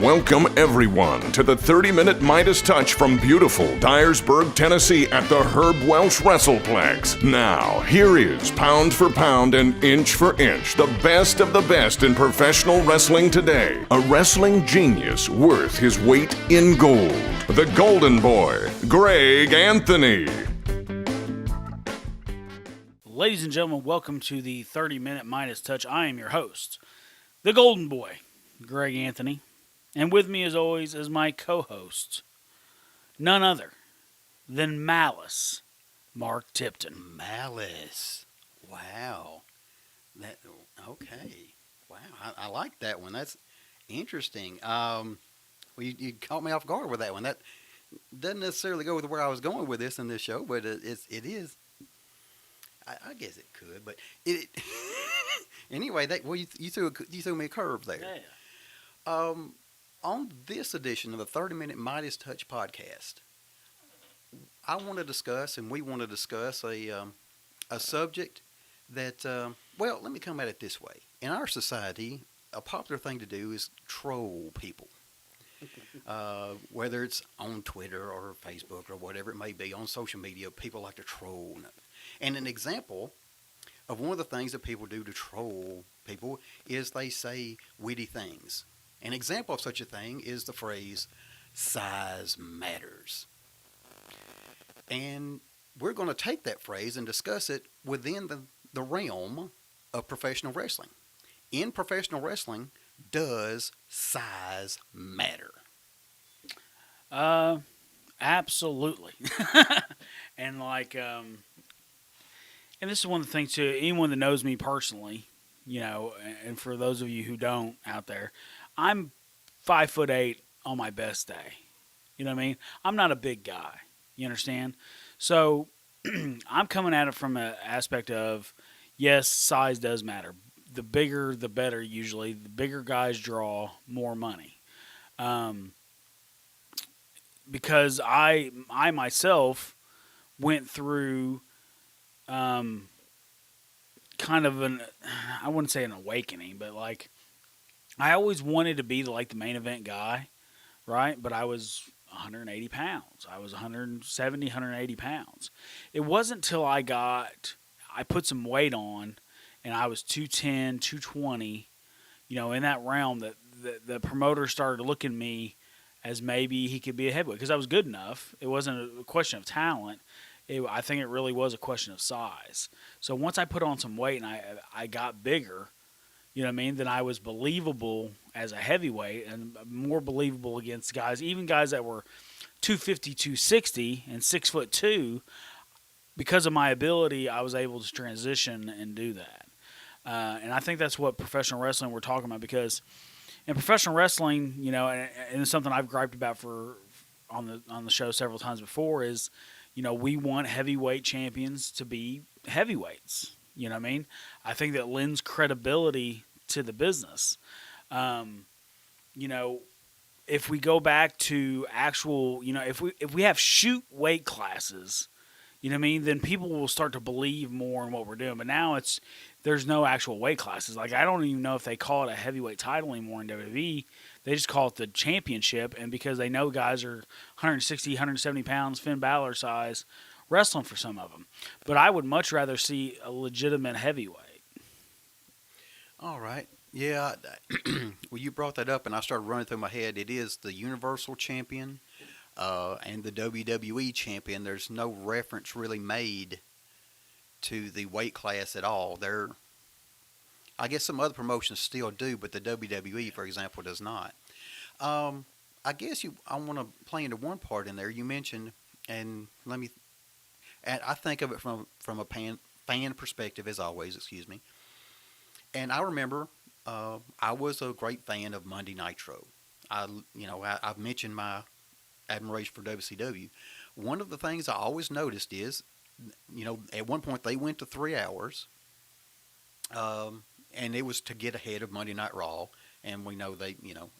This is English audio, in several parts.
Welcome, everyone, to the 30-minute Midas Touch from beautiful Dyersburg, Tennessee at the Herb Welsh WrestlePlex. Now, here is pound for pound and inch for inch, the best of the best in professional wrestling today. A wrestling genius worth his weight in gold. The Golden Boy, Greg Anthony. Ladies and gentlemen, welcome to the 30-minute Midas Touch. I am your host, the Golden Boy, Greg Anthony. And with me, as always, is my co-host, none other than Malice, Mark Tipton. Malice. Wow. Okay. Wow. I like that one. That's interesting. You caught me off guard with that one. That doesn't necessarily go with where I was going with this in this show, but it is. I guess it could, but it. Anyway, you threw me a curve there. Yeah. On this edition of the 30-minute Midas Touch podcast, I want to discuss, and we want to discuss a subject that, let me come at it this way. In our society, a popular thing to do is troll people. Whether it's on Twitter or Facebook or whatever it may be, on social media, people like to troll. And an example of one of the things that people do to troll people is they say witty things. An example of such a thing is the phrase, size matters. And we're going to take that phrase and discuss it within the realm of professional wrestling. In professional wrestling, does size matter? Absolutely. And and this is one of the things too, anyone that knows me personally, and for those of you who don't out there, I'm 5'8" on my best day. You know what I mean? I'm not a big guy. You understand? So I'm coming at it from an aspect of, yes, size does matter. The bigger, the better usually. The bigger guys draw more money. Because I myself went through kind of I wouldn't say an awakening, but I always wanted to be the main event guy, right? But I was 180 pounds. I was 170, 180 pounds. It wasn't until I put some weight on, and I was 210, 220, in that realm that the promoter started looking at me as maybe he could be a heavyweight because I was good enough. It wasn't a question of talent. I think it really was a question of size. So once I put on some weight and I got bigger, you know what I mean, then I was believable as a heavyweight and more believable against guys, even guys that were 250, 260 and 6'2". Because of my ability, I was able to transition and do that. And I think that's what professional wrestling we're talking about, because in professional wrestling, and it's something I've griped about on the show several times before is, we want heavyweight champions to be heavyweights. You know what I mean? I think that lends credibility to the business. If we go back to actual, if we have shoot weight classes, you know what I mean, then people will start to believe more in what we're doing. But now there's no actual weight classes. I don't even know if they call it a heavyweight title anymore in WWE. They just call it the championship. And because they know guys are 160, 170 pounds, Finn Balor size, wrestling for some of them. But I would much rather see a legitimate heavyweight. All right. Yeah. Well, you brought that up, and I started running through my head. It is the Universal Champion and the WWE Champion. There's no reference really made to the weight class at all. I guess some other promotions still do, but the WWE, for example, does not. I guess I want to play into one part in there. You mentioned, and I think of it from a fan perspective, as always, excuse me. And I remember I was a great fan of Monday Nitro. I've mentioned my admiration for WCW. One of the things I always noticed is, at one point they went to 3 hours, and it was to get ahead of Monday Night Raw. And we know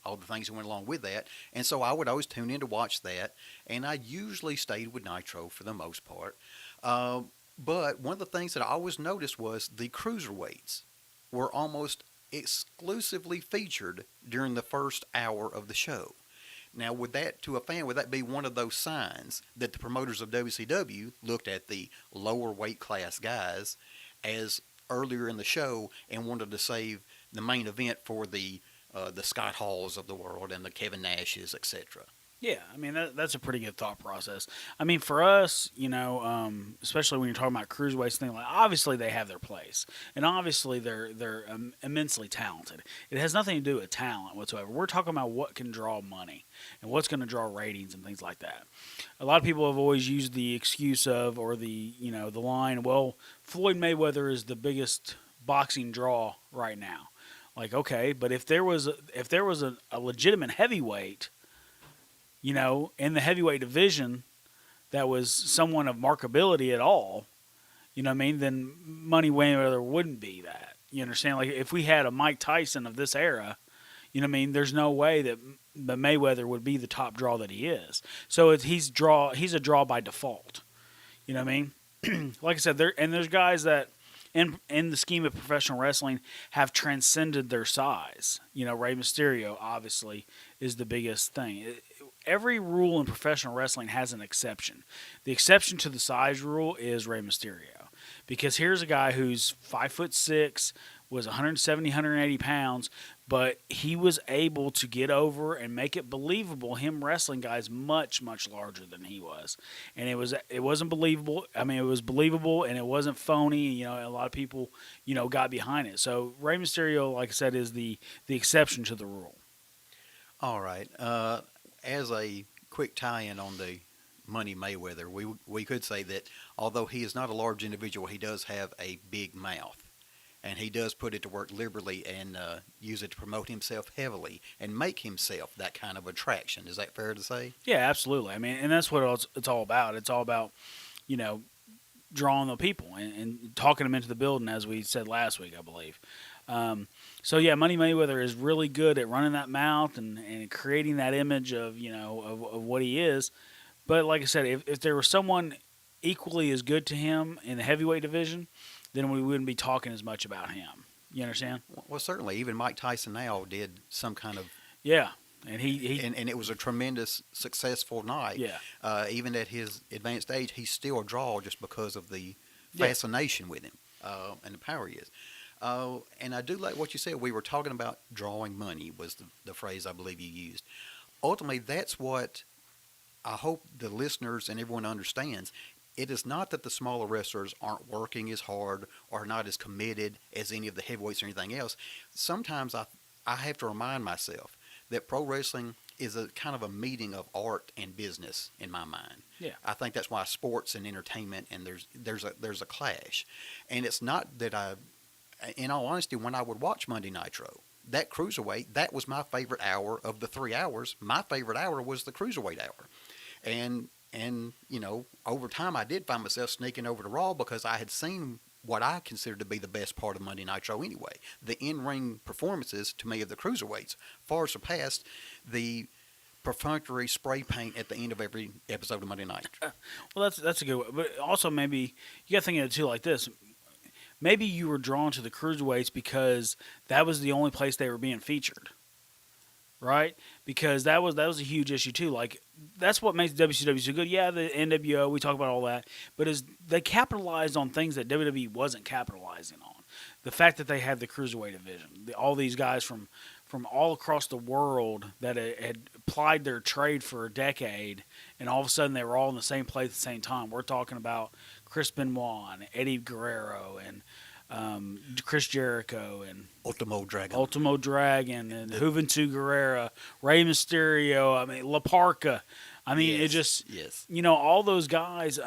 all the things that went along with that. And so I would always tune in to watch that. And I usually stayed with Nitro for the most part. But one of the things that I always noticed was the cruiserweights were almost exclusively featured during the first hour of the show. Now, would that, to a fan, would that be one of those signs that the promoters of WCW looked at the lower weight class guys as earlier in the show and wanted to save the main event for the Scott Halls of the world and the Kevin Nashes, etc.? Yeah, I mean that's a pretty good thought process. I mean, for us, especially when you're talking about cruiserweights, thing like obviously they have their place, and obviously they're immensely talented. It has nothing to do with talent whatsoever. We're talking about what can draw money and what's going to draw ratings and things like that. A lot of people have always used the excuse of or the the line, well, Floyd Mayweather is the biggest boxing draw right now. Like, okay, but if there was a legitimate heavyweight, in the heavyweight division that was someone of markability at all, then Money Mayweather wouldn't be that. You understand? Like, if we had a Mike Tyson of this era, there's no way that the Mayweather would be the top draw that he is. So he's a draw by default. You know what I mean? Like I said, there's guys that in the scheme of professional wrestling have transcended their size. Rey Mysterio obviously is the biggest thing. Every rule in professional wrestling has an exception. The exception to the size rule is Rey Mysterio. Because here's a guy who's 5'6", was 170, 180 pounds, but he was able to get over and make it believable, him wrestling guys much, much larger than he was. And it wasn't believable. I mean, it was believable and it wasn't phony. A lot of people, got behind it. So Rey Mysterio, like I said, is the exception to the rule. All right. As a quick tie-in on the Money Mayweather, we could say that although he is not a large individual, he does have a big mouth, and he does put it to work liberally and use it to promote himself heavily and make himself that kind of attraction. Is that fair to say? Yeah, absolutely. I mean, and that's what it's all about. It's all about, drawing the people and talking them into the building, as we said last week, I believe. So yeah, Money Mayweather is really good at running that mouth and creating that image of of what he is. But like I said, if there was someone equally as good to him in the heavyweight division, then we wouldn't be talking as much about him. You understand? Well, certainly. Even Mike Tyson now did some kind of and he and it was a tremendous successful night. Yeah. Even at his advanced age, he's still a draw just because of the fascination with him and the power he is. And I do like what you said. We were talking about drawing money was the phrase I believe you used. Ultimately, that's what I hope the listeners and everyone understands. It is not that the smaller wrestlers aren't working as hard or not as committed as any of the heavyweights or anything else. Sometimes I have to remind myself that pro wrestling is a kind of a meeting of art and business in my mind. Yeah. I think that's why sports and entertainment and there's a clash. And it's not that in all honesty, when I would watch Monday Nitro, that cruiserweight, that was my favorite hour of the 3 hours. My favorite hour was the cruiserweight hour. And over time I did find myself sneaking over to Raw because I had seen what I considered to be the best part of Monday Nitro anyway. The in-ring performances, to me, of the cruiserweights far surpassed the perfunctory spray paint at the end of every episode of Monday Night. Well, that's a good one. But also maybe you got to think of it too like this. Maybe you were drawn to the cruiserweights because that was the only place they were being featured, right? Because that was a huge issue too. Like that's what makes WCW so good. Yeah, the NWO, we talk about all that, but they capitalized on things that WWE wasn't capitalizing on. The fact that they had the cruiserweight division, all these guys from all across the world that had plied their trade for a decade, and all of a sudden they were all in the same place at the same time. We're talking about Chris Benoit and Eddie Guerrero and Chris Jericho and Ultimo Dragon and Juventud Guerrera, Rey Mysterio. I mean La Parka. I mean it just all those guys.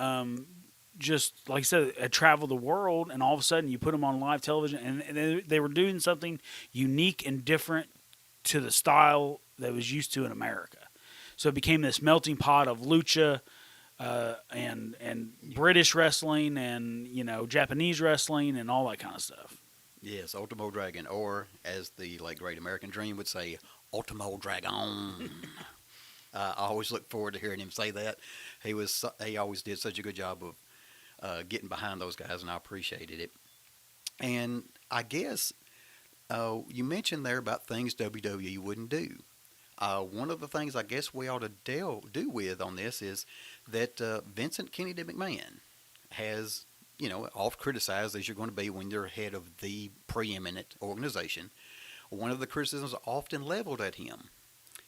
Just like I said, had traveled the world, and all of a sudden you put them on live television, and they were doing something unique and different to the style that was used to in America. So it became this melting pot of lucha and British wrestling and Japanese wrestling and all that kind of stuff. Yes, Ultimo Dragon, or as the late great American Dream would say, Ultimo Dragon. I always look forward to hearing him say that. He always did such a good job of getting behind those guys, and I appreciated it. And I guess You mentioned there about things WWE wouldn't do. One of the things I guess we ought to do with on this is that Vincent Kennedy McMahon has, oft criticized as you're going to be when you're head of the preeminent organization. One of the criticisms often leveled at him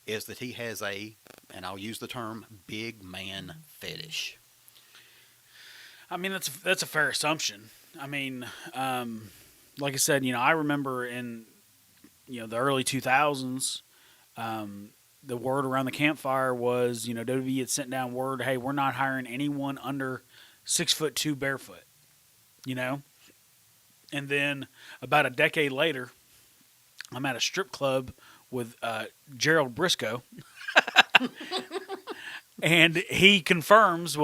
is that he has and I'll use the term, big man fetish. I mean, that's a fair assumption. I mean, like I said, I remember in the early 2000s, the word around the campfire was, WWE had sent down word, hey, we're not hiring anyone under 6'2" barefoot, and then about a decade later, I'm at a strip club with Gerald Briscoe, and he confirms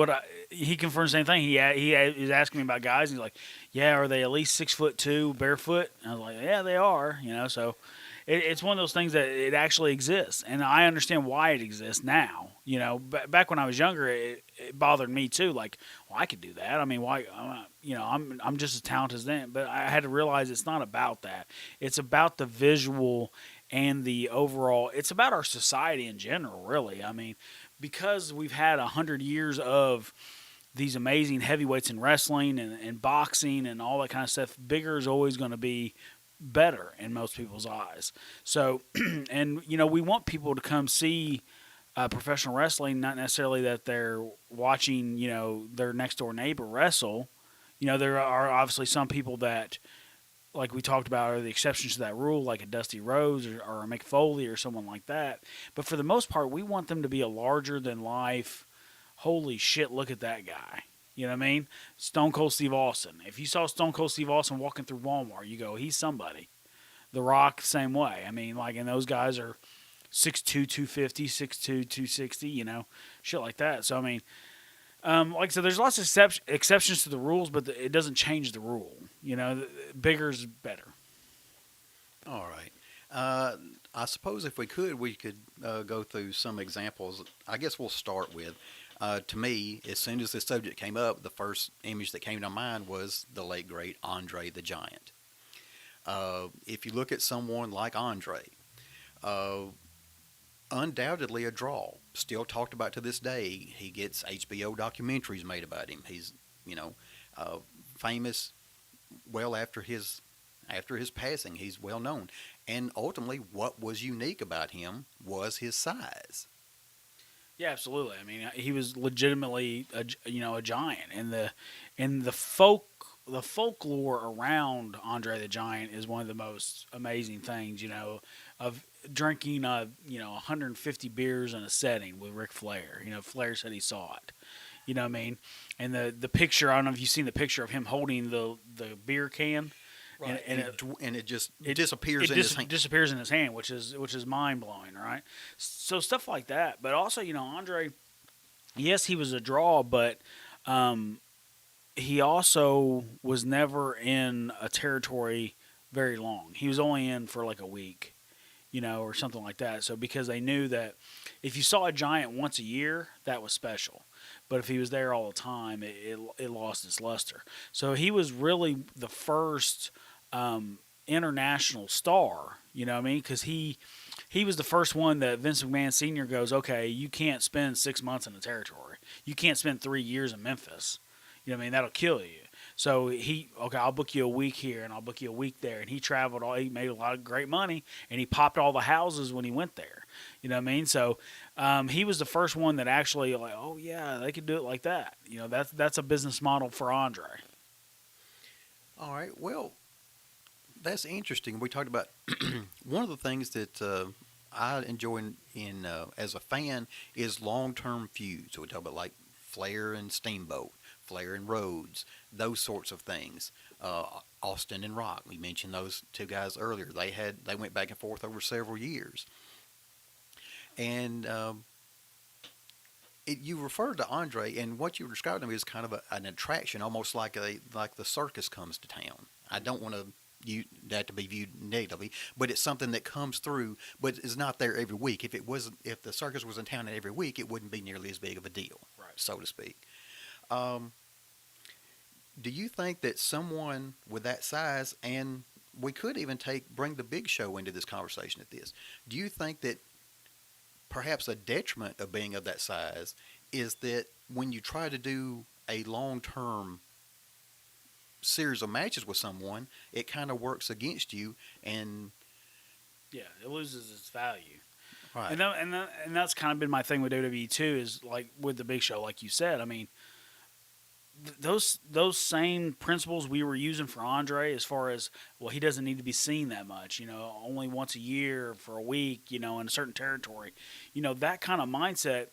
he confirms the same thing. He is asking me about guys. And he's like, "Yeah, are they at least 6'2" barefoot?" And I was like, "Yeah, they are." So it's one of those things that it actually exists, and I understand why it exists now. Back when I was younger, it bothered me too. Like, well, I could do that. I mean, why? I'm just as talented as them. But I had to realize it's not about that. It's about the visual and the overall. It's about our society in general, really. I mean, because we've had 100 years of these amazing heavyweights in wrestling and boxing and all that kind of stuff, bigger is always going to be better in most people's eyes. So, and we want people to come see professional wrestling, not necessarily that they're watching, their next door neighbor wrestle. There are obviously some people that, like we talked about, are the exceptions to that rule, like a Dusty Rhodes or a Mick Foley or someone like that. But for the most part, we want them to be a larger than life. Holy shit, look at that guy. You know what I mean? Stone Cold Steve Austin. If you saw Stone Cold Steve Austin walking through Walmart, you go, he's somebody. The Rock, same way. I mean, and those guys are 6'2", 250, 6'2", 260, shit like that. So, I mean, like I said, there's lots of exceptions to the rules, but it doesn't change the rule. Bigger's better. All right. I suppose if we could go through some examples. I guess we'll start with, to me, as soon as this subject came up, the first image that came to mind was the late, great Andre the Giant. If you look at someone like Andre, undoubtedly a draw, still talked about to this day. He gets HBO documentaries made about him. He's, famous well after his passing. He's well known. And ultimately, what was unique about him was his size. Yeah, absolutely. I mean, he was legitimately a giant, and the folklore around Andre the Giant is one of the most amazing things. Of drinking 150 beers in a setting with Ric Flair. Flair said he saw it. You know what I mean? And the picture, I don't know if you've seen the picture of him holding the beer can. Right. And it just disappears in his hand. Disappears in his hand, which is mind blowing, right? So stuff like that. But also, Andre, yes, he was a draw, but he also was never in a territory very long. He was only in for like a week, or something like that. So because they knew that if you saw a giant once a year, that was special. But if he was there all the time, it lost its luster. So he was really the first international star, you know what I mean? Because he was the first one that Vince McMahon Sr. goes, okay, you can't spend 6 months in the territory. You can't spend 3 years in Memphis. You know what I mean? That'll kill you. So I'll book you a week here and I'll book you a week there. And he traveled he made a lot of great money and he popped all the houses when he went there. You know what I mean? So he was the first one that actually like, oh yeah, they could do it like that. That's a business model for Andre. All right. Well, that's interesting. We talked about one of the things that I enjoy in as a fan is long-term feuds. So we talk about like Flair and Steamboat, Flair and Rhodes, those sorts of things. Austin and Rock. We mentioned those two guys earlier. They went back and forth over several years. And you referred to Andre, and what you described to me is kind of an attraction, almost like the circus comes to town. I don't want that to be viewed negatively, but it's something that comes through, but is not there every week. If the circus was in town every week, it wouldn't be nearly as big of a deal, right, so to speak. Do you think that someone with that size and we could even bring the Big Show into this conversation at this. Do you think that perhaps a detriment of being of that size is that when you try to do a long-term series of matches with someone, it kind of works against you, and Yeah, it loses its value. right, And that's kind of been my thing with WWE too. Is like with the Big Show, like you said. I mean, those same principles we were using for Andre, as far as, well, he doesn't need to be seen that much. Only once a year for a week. In a certain territory. That kind of mindset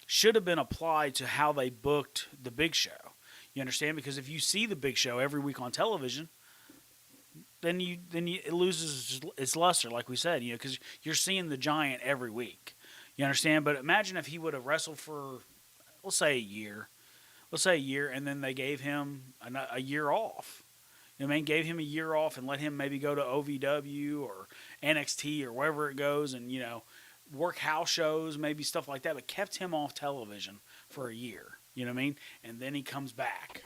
should have been applied to how they booked the Big Show. You understand? Because if you see the Big Show every week on television, then it loses its luster, like we said. Because you're seeing the Giant every week. You understand? But imagine if he would have wrestled for, let's say, a year. And then they gave him a year off. Gave him a year off and let him maybe go to OVW or NXT or wherever it goes, and work house shows, maybe stuff like that, but kept him off television for a year. You know what I mean? And then he comes back.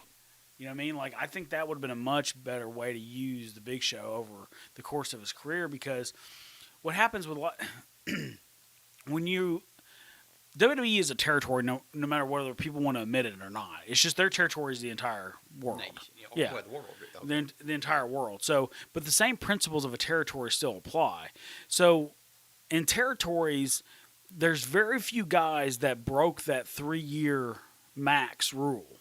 You know what I mean? Like, I think that would have been a much better way to use the Big Show over the course of his career, because what happens with when you WWE is a territory, no matter whether people want to admit it or not. It's just their territory is the entire world. Yeah, the world. the entire world. So, but the same principles of a territory still apply. So, in territories, there's very few guys that broke that 3-year max rule.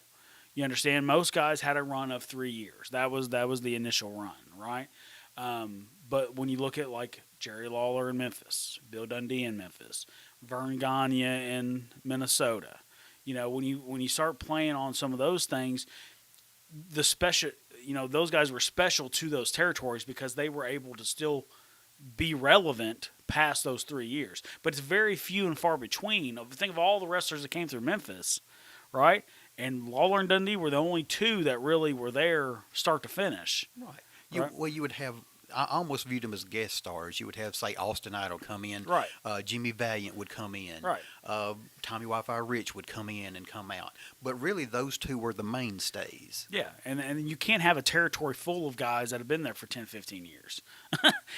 You understand? Most guys had a run of 3 years. That was the initial run, right? But when you look at like Jerry Lawler in Memphis, Bill Dundee in Memphis, Vern Gagne in Minnesota, when you start playing on some of those things, the special, those guys were special to those territories because they were able to still be relevant past those 3 years. But it's very few and far between. Think of all the wrestlers that came through Memphis, right? And Lawler and Dundee were the only two that really were there start to finish. Right. Well, you would have, I almost viewed them as guest stars. You would have, say, Austin Idol come in. Right. Jimmy Valiant would come in. Right. Tommy Wi-Fi Rich would come in and come out. But really, those two were the mainstays. Yeah, and you can't have a territory full of guys that have been there for 10, 15 years.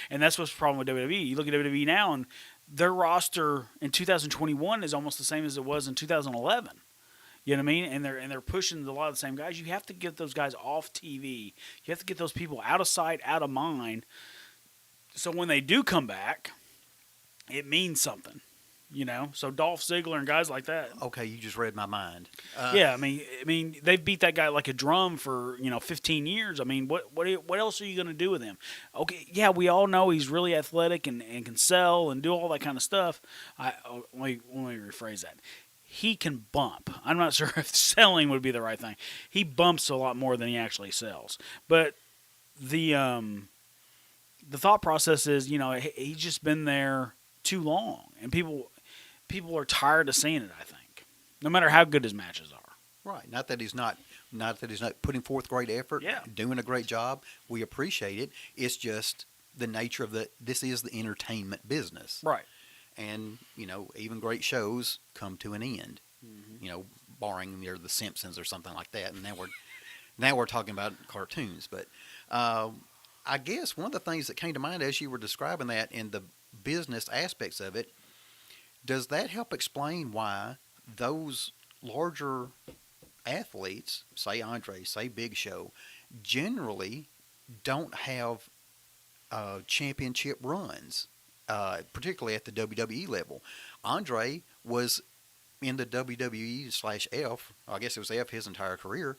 And that's what's the problem with WWE. You look at WWE now, and their roster in 2021 is almost the same as it was in 2011. You know what I mean? And they're pushing a lot of the same guys. You have to get those guys off TV. You have to get those people out of sight, out of mind. So when they do come back, it means something. So Dolph Ziggler and guys like that. Okay, you just read my mind. Yeah, I mean, they've beat that guy like a drum for 15 years. I mean, what else are you going to do with him? Okay, yeah, we all know he's really athletic and can sell and do all that kind of stuff. Let me rephrase that. He can bump. I'm not sure if selling would be the right thing. He bumps a lot more than he actually sells. But the thought process is, he's just been there too long, and people are tired of seeing it. I think, no matter how good his matches are. Right. Not that he's not putting forth great effort. Yeah. Doing a great job. We appreciate it. It's just the nature of this is the entertainment business. Right. And, even great shows come to an end, barring the Simpsons or something like that. And now we're talking about cartoons. But I guess one of the things that came to mind as you were describing that in the business aspects of it, does that help explain why those larger athletes, say Andre, say Big Show, generally don't have championship runs? Particularly at the WWE level. Andre was in the WWE/F, I guess it was F his entire career,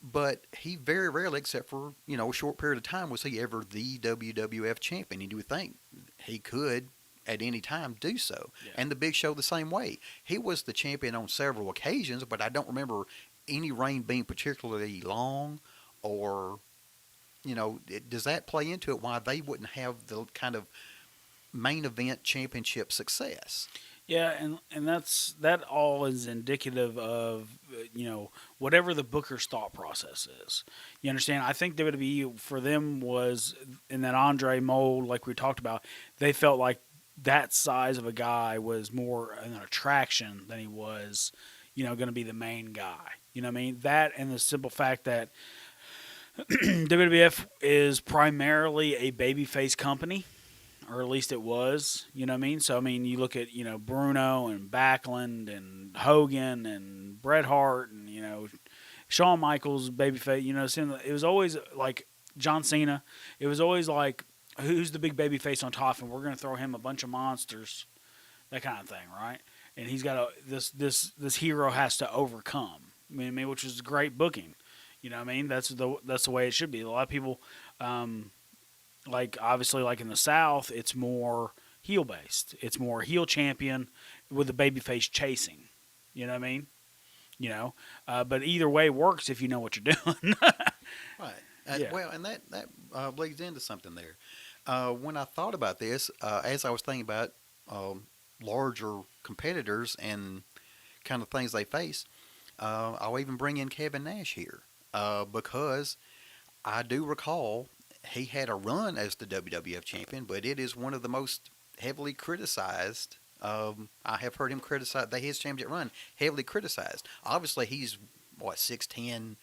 but he very rarely, except for, a short period of time, was he ever the WWF champion. And you would think he could, at any time, do so. Yeah. And the Big Show the same way. He was the champion on several occasions, but I don't remember any reign being particularly long or, does that play into it why they wouldn't have the kind of main event championship success? Yeah, and that all is indicative of whatever the booker's thought process is. You understand? I think WWE for them was in that Andre mold, like we talked about. They felt like that size of a guy was more an attraction than he was, going to be the main guy. You know what I mean? That and the simple fact that WWF is primarily a babyface company, or at least it was. You know what I mean? So I mean, you look at Bruno and Backlund and Hogan and Bret Hart and Shawn Michaels babyface. It was always like John Cena. It was always like who's the big babyface on top, and we're going to throw him a bunch of monsters, that kind of thing, right? And he's got this hero has to overcome. I mean, which is great booking. You know what I mean? That's the way it should be. A lot of people, like obviously, like in the South, it's more heel based. It's more heel champion with the babyface chasing. You know what I mean? But either way works if you know what you're doing. Right. Yeah. Well, and that bleeds into something there. When I thought about this, as I was thinking about larger competitors and kind of things they face, I'll even bring in Kevin Nash here because I do recall he had a run as the WWF champion, but it is one of the most heavily criticized. I have heard him criticize his championship run heavily criticized. Obviously, he's 6'10".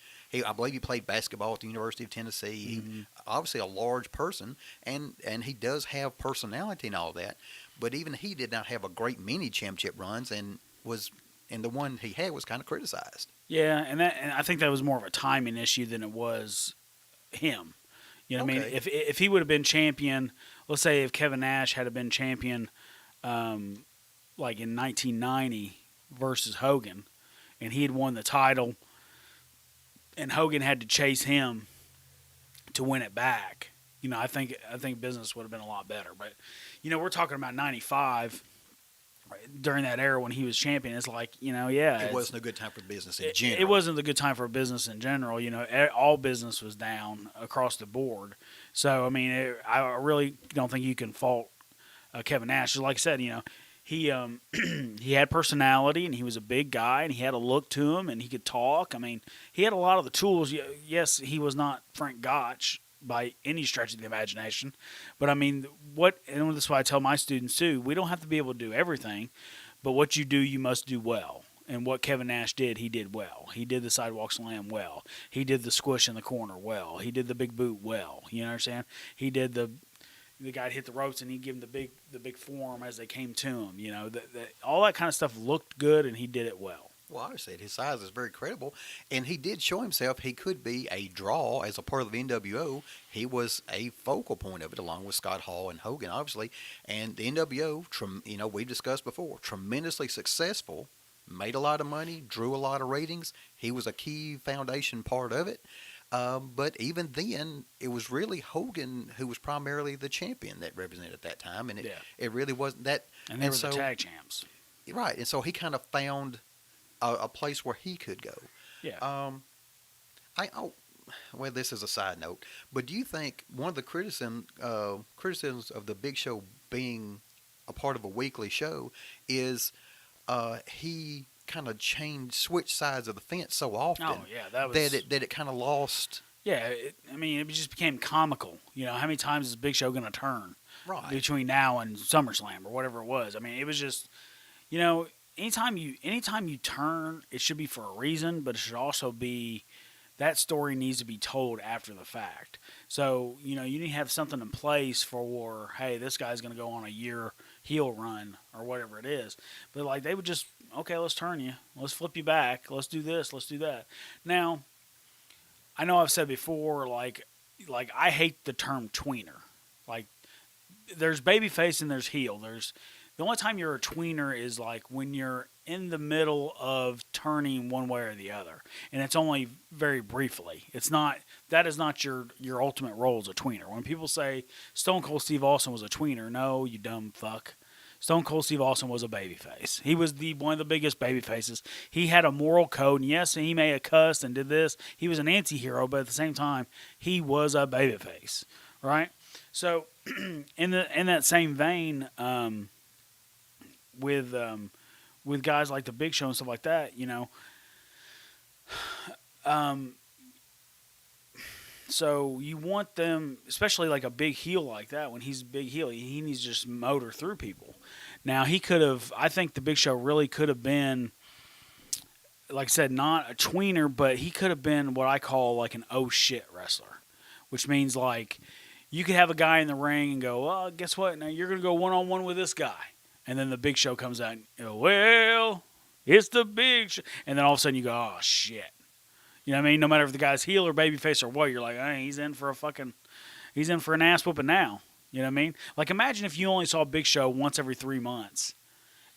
I believe he played basketball at the University of Tennessee. Mm-hmm. Obviously a large person, and he does have personality and all that. But even he did not have a great many championship runs, and the one he had was kind of criticized. Yeah, and I think that was more of a timing issue than it was him. You know what I mean? If he would have been champion, let's say if Kevin Nash had been champion, like in 1990 versus Hogan, and he had won the title, and Hogan had to chase him to win it back. I think business would have been a lot better. But we're talking about 95. During that era when he was champion, it's like, it wasn't a good time for business in general. It wasn't a good time for business in general. All business was down across the board. So, I mean, I really don't think you can fault Kevin Nash. Like I said, he he had personality, and he was a big guy, and he had a look to him, and he could talk. I mean, he had a lot of the tools. Yes, he was not Frank Gotch by any stretch of the imagination. But I mean, and this is why I tell my students too, we don't have to be able to do everything, but what you do, you must do well. And what Kevin Nash did, he did well. He did the sidewalk slam well. He did the squish in the corner well. He did the big boot well. You understand? He did the guy hit the ropes, and he gave him the big forearm as they came to him. All that kind of stuff looked good, and he did it well. Well, obviously, his size is very credible, and he did show himself he could be a draw as a part of the NWO. He was a focal point of it, along with Scott Hall and Hogan, obviously. And the NWO, we've discussed before, tremendously successful, made a lot of money, drew a lot of ratings. He was a key foundation part of it. But even then, it was really Hogan who was primarily the champion that represented at that time, and it really wasn't that. And they were the tag champs, right? And so he kind of found a place where he could go. Yeah. Well, this is a side note, but do you think one of the criticisms of the Big Show being a part of a weekly show is he kind of switched sides of the fence so often? Oh yeah, that it kind of lost. Yeah, it just became comical. How many times is Big Show going to turn between now and SummerSlam or whatever it was? I mean, it was just, anytime you turn, it should be for a reason, but it should also be that story needs to be told after the fact. So, you need to have something in place for, hey, this guy's going to go on a year heel run or whatever it is. But, like, they would just, okay, let's turn you. Let's flip you back. Let's do this. Let's do that. Now, I know I've said before, like I hate the term tweener. Like, there's babyface and there's heel. The only time you're a tweener is like when you're in the middle of turning one way or the other, and it's only very briefly. That is not your ultimate role as a tweener. When people say Stone Cold Steve Austin was a tweener, no, you dumb fuck. Stone Cold Steve Austin was a babyface. He was one of the biggest babyfaces. He had a moral code, and yes, he may have cussed and did this. He was an anti-hero, but at the same time, he was a babyface, right? So, in that same vein, with guys like the Big Show and stuff like that, so you want them, especially like a big heel like that. When he's a big heel, he needs to just motor through people. Now I think the Big Show really could have been like I said, not a tweener, but he could have been what I call like an oh shit wrestler, which means like you could have a guy in the ring and go, well, guess what? Now you're going to go one-on-one with this guy. And then the Big Show comes out and you go, well, it's the Big Show. And then all of a sudden you go, oh, shit. You know what I mean? No matter if the guy's heel or babyface or what, you're like, hey, he's in for an ass whooping now. You know what I mean? Like imagine if you only saw Big Show once every 3 months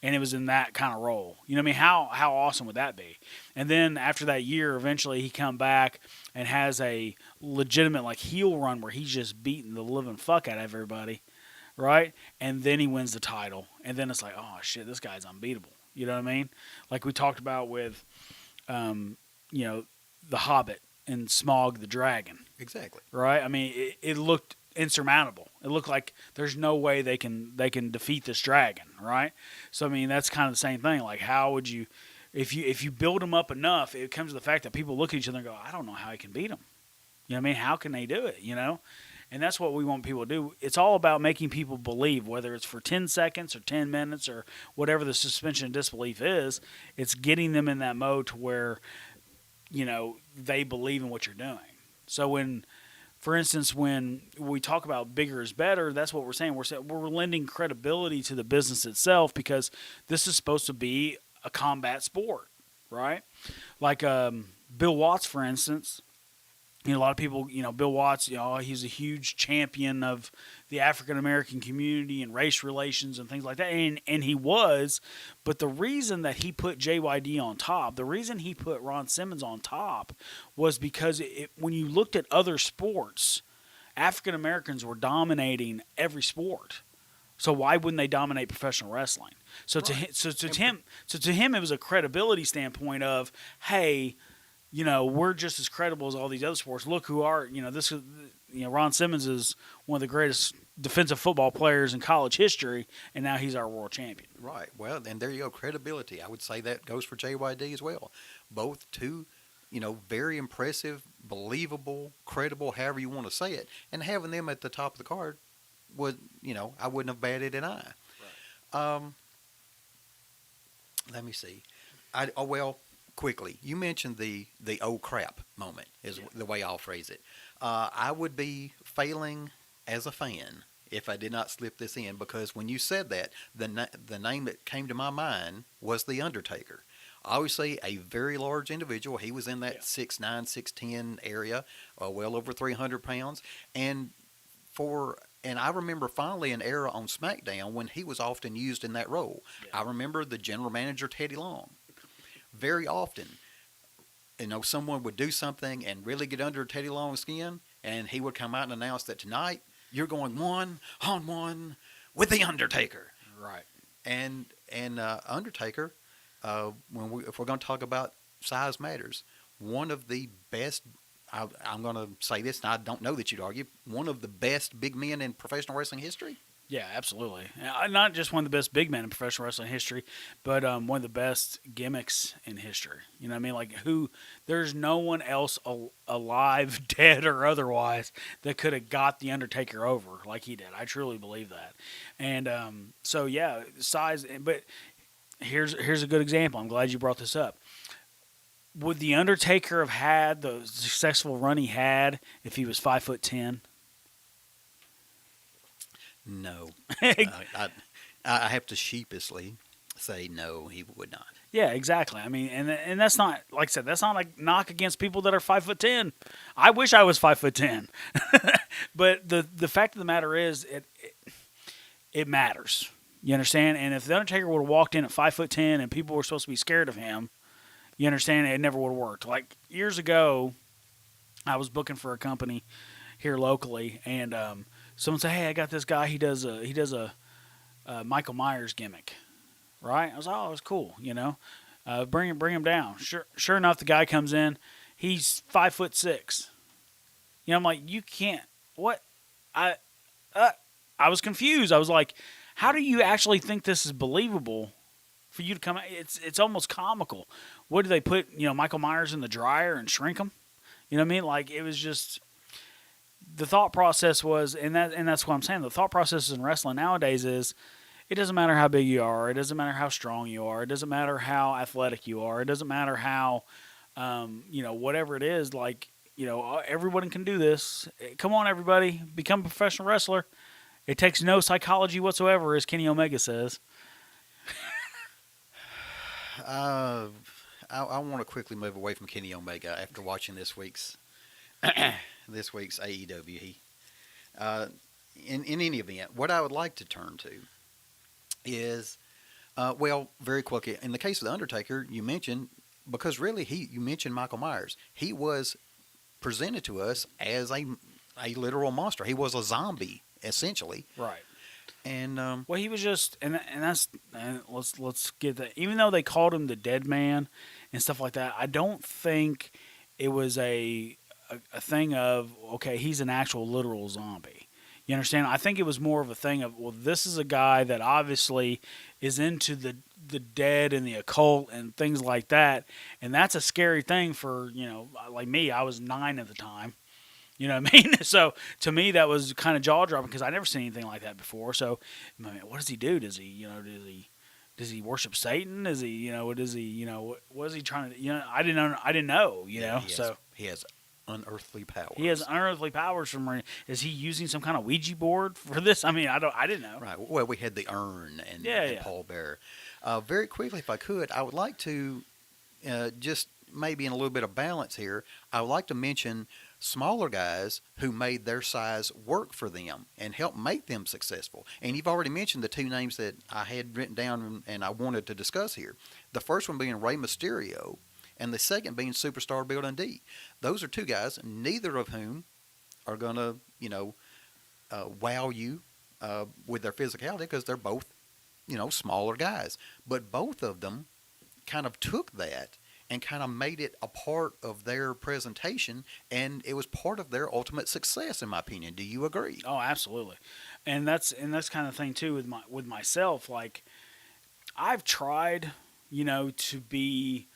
and it was in that kind of role. You know what I mean? How awesome would that be? And then after that year, eventually he come back and has a legitimate like heel run where he's just beating the living fuck out of everybody, right? And then he wins the title. And then it's like, oh, shit, this guy's unbeatable. You know what I mean? Like we talked about with, you know, The Hobbit and Smaug the Dragon. Exactly. Right? I mean, it looked insurmountable. It looked like there's no way they can defeat this dragon, right? So I mean, that's kind of the same thing. Like, how would you, if you build them up enough, it comes to the fact that people look at each other and go, I don't know how I can beat them. You know what I mean? How can they do it? You know, and that's what we want people to do. It's all about making people believe, whether it's for 10 seconds or 10 minutes or whatever the suspension of disbelief is. It's getting them in that mode to where, you know, they believe in what you're doing. So when, for instance, when we talk about bigger is better, that's what we're saying. We're lending credibility to the business itself because this is supposed to be a combat sport, right? Like Bill Watts, for instance. You know, a lot of people, you know, Bill Watts, you know, he's a huge champion of the African American community and race relations and things like that. And he was, but the reason that he put JYD on top, the reason he put Ron Simmons on top was because when you looked at other sports, African Americans were dominating every sport. So why wouldn't they dominate professional wrestling? So Right. to him, it was a credibility standpoint of, hey, you know, we're just as credible as all these other sports. Look who are, you know, this is, you know, Ron Simmons is one of the greatest defensive football players in college history, and now he's our world champion. Right. Well, and there you go. Credibility. I would say that goes for JYD as well. Both two, you know, very impressive, believable, credible, however you want to say it. And having them at the top of the card would, you know, I wouldn't have batted an eye. Right. Let me see. Quickly, you mentioned the oh crap moment is the way I'll phrase it. I would be failing as a fan if I did not slip this in because when you said that, the name that came to my mind was The Undertaker. Obviously, a very large individual. He was in that 6'9", 6'10" area, well over 300 pounds. And I remember finally an era on SmackDown when he was often used in that role. Yeah. I remember the general manager, Teddy Long. Very often, you know, someone would do something and really get under Teddy Long's skin, and he would come out and announce that tonight you're going 1-on-1 with the Undertaker. Right. And Undertaker, if we're going to talk about size matters, one of the best. I'm going to say this, and I don't know that you'd argue, one of the best big men in professional wrestling history. Yeah, absolutely. Not just one of the best big men in professional wrestling history, but one of the best gimmicks in history. You know what I mean? Like there's no one else alive, dead, or otherwise that could have got The Undertaker over like he did. I truly believe that. And so, yeah, size. But here's a good example. I'm glad you brought this up. Would The Undertaker have had the successful run he had if he was 5'10"? No. I have to sheepishly say no, he would not. Yeah, exactly. I mean, and that's not, like I said, that's not like knock against people that are 5'10". I wish I was 5'10". But the fact of the matter is, it matters. You understand? And if The Undertaker would have walked in at 5'10" and people were supposed to be scared of him, you understand, it never would have worked. Like years ago, I was booking for a company here locally, and someone said, "Hey, I got this guy. He does a Michael Myers gimmick." Right? I was like, "Oh, it's cool, you know. Bring him down." Sure enough, the guy comes in. He's 5'6". You know, I'm like, "You can't." What? I was confused. I was like, "How do you actually think this is believable for you to come out?" It's almost comical. What do they put? You know, Michael Myers in the dryer and shrink him? You know what I mean? Like it was just. The thought process was, and that's what I'm saying. The thought process in wrestling nowadays is, It doesn't matter how big you are. It doesn't matter how strong you are. It doesn't matter how athletic you are. It doesn't matter how, whatever it is. Like, everyone can do this. Come on, everybody, become a professional wrestler. It takes no psychology whatsoever, as Kenny Omega says. I want to quickly move away from Kenny Omega after watching this week's AEW. In any event, what I would like to turn to is, very quickly, in the case of The Undertaker, you mentioned, because really you mentioned Michael Myers. He was presented to us as a literal monster. He was a zombie, essentially. Right. And well, he was just, and let's get that. Even though they called him the Dead Man and stuff like that, I don't think it was a thing of, okay, he's an actual literal zombie. You understand? I think it was more of a thing of, well, this is a guy that obviously is into the dead and the occult and things like that, and that's a scary thing for, like me. I was 9 at the time. You know what I mean? So to me, that was kind of jaw dropping because I never seen anything like that before. So, what does he do? Does he worship Satan? Is he, what is he, what is he trying to? I didn't know. He has unearthly powers. He has unearthly powers from. Is he using some kind of Ouija board for this? I didn't know. Right. Well, we had the urn and Paul Bearer. Very quickly, if I could, I would like to just maybe in a little bit of balance here. I would like to mention smaller guys who made their size work for them and help make them successful. And you've already mentioned the 2 names that I had written down and I wanted to discuss here. The first one being Rey Mysterio, and the second being Superstar Bill Dundee. Those are 2 guys, neither of whom are going to, wow you with their physicality because they're both, smaller guys. But both of them kind of took that and kind of made it a part of their presentation, and it was part of their ultimate success, in my opinion. Do you agree? Oh, absolutely. And that's kind of thing too with myself. Like, I've tried, to be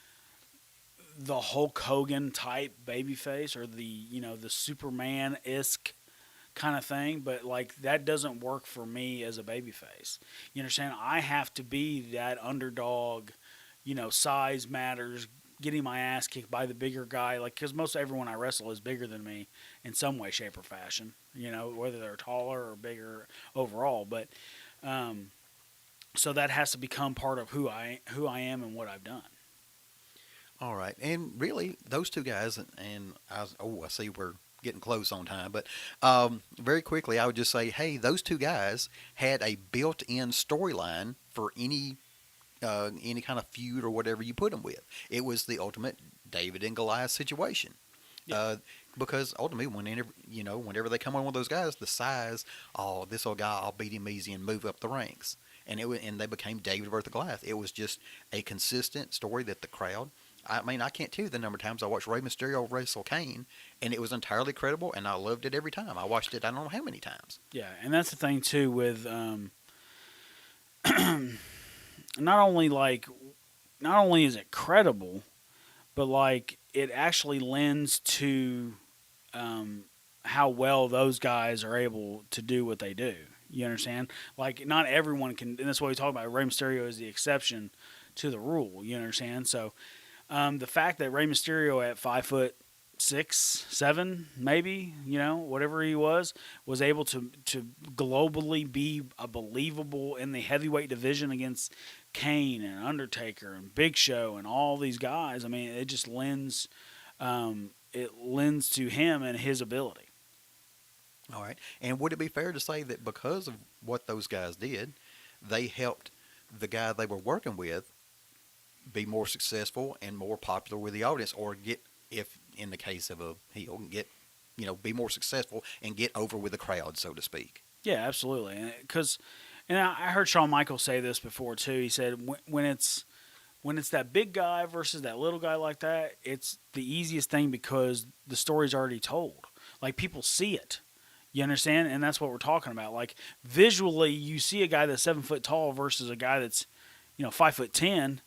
the Hulk Hogan type babyface or the Superman-esque kind of thing, but like that doesn't work for me as a babyface. You understand? I have to be that underdog. Size matters. Getting my ass kicked by the bigger guy, like, because most everyone I wrestle is bigger than me in some way, shape, or fashion. Whether they're taller or bigger overall. But so that has to become part of who I am and what I've done. All right, and really, those 2 guys, and I see we're getting close on time, but very quickly, I would just say, hey, those 2 guys had a built-in storyline for any kind of feud or whatever you put them with. It was the ultimate David and Goliath situation. Yeah. Because ultimately, whenever they come on with those guys, the size, this old guy, I'll beat him easy and move up the ranks. And they became David versus Goliath. It was just a consistent story that the crowd, I can't tell you the number of times I watched Rey Mysterio wrestle Kane, and it was entirely credible, and I loved it every time. I watched it I don't know how many times. Yeah, and that's the thing, too, with not only is it credible, but like it actually lends to how well those guys are able to do what they do. You understand? Like, not everyone can, and that's what we talk about. Rey Mysterio is the exception to the rule. You understand? So the fact that Rey Mysterio at 5'6", 7", maybe, whatever he was able to globally be a believable in the heavyweight division against Kane and Undertaker and Big Show and all these guys. It just lends to him and his ability. All right. And would it be fair to say that because of what those guys did, they helped the guy they were working with be more successful and more popular with the audience, or get, if in the case of a heel, be more successful and get over with the crowd, so to speak? Yeah, absolutely. And I heard Shawn Michaels say this before too. He said when it's that big guy versus that little guy like that, it's the easiest thing because the story's already told. Like, people see it. You understand? And that's what we're talking about. Like, visually, you see a guy that's 7 foot tall versus a guy that's, 5'10".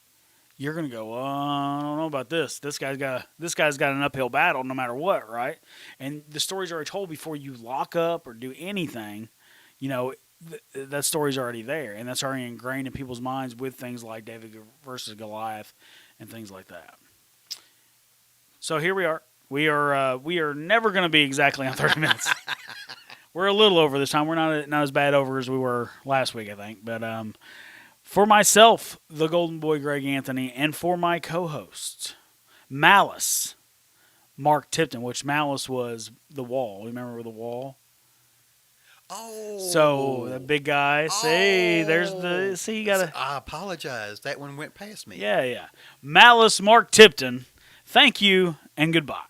You're gonna go, I don't know about this. This guy's got an uphill battle no matter what, right? And the story's already told before you lock up or do anything. that story's already there, and that's already ingrained in people's minds with things like David versus Goliath and things like that. So here we are. We are never going to be exactly on 30 minutes. We're a little over this time. We're not as bad over as we were last week, I think. But for myself, the Golden Boy Greg Anthony, and for my co-host, Malice, Mark Tipton, which Malice was the Wall. Remember the Wall? Oh. So the big guy. See, you gotta. I apologize. That one went past me. Yeah. Malice, Mark Tipton. Thank you and goodbye.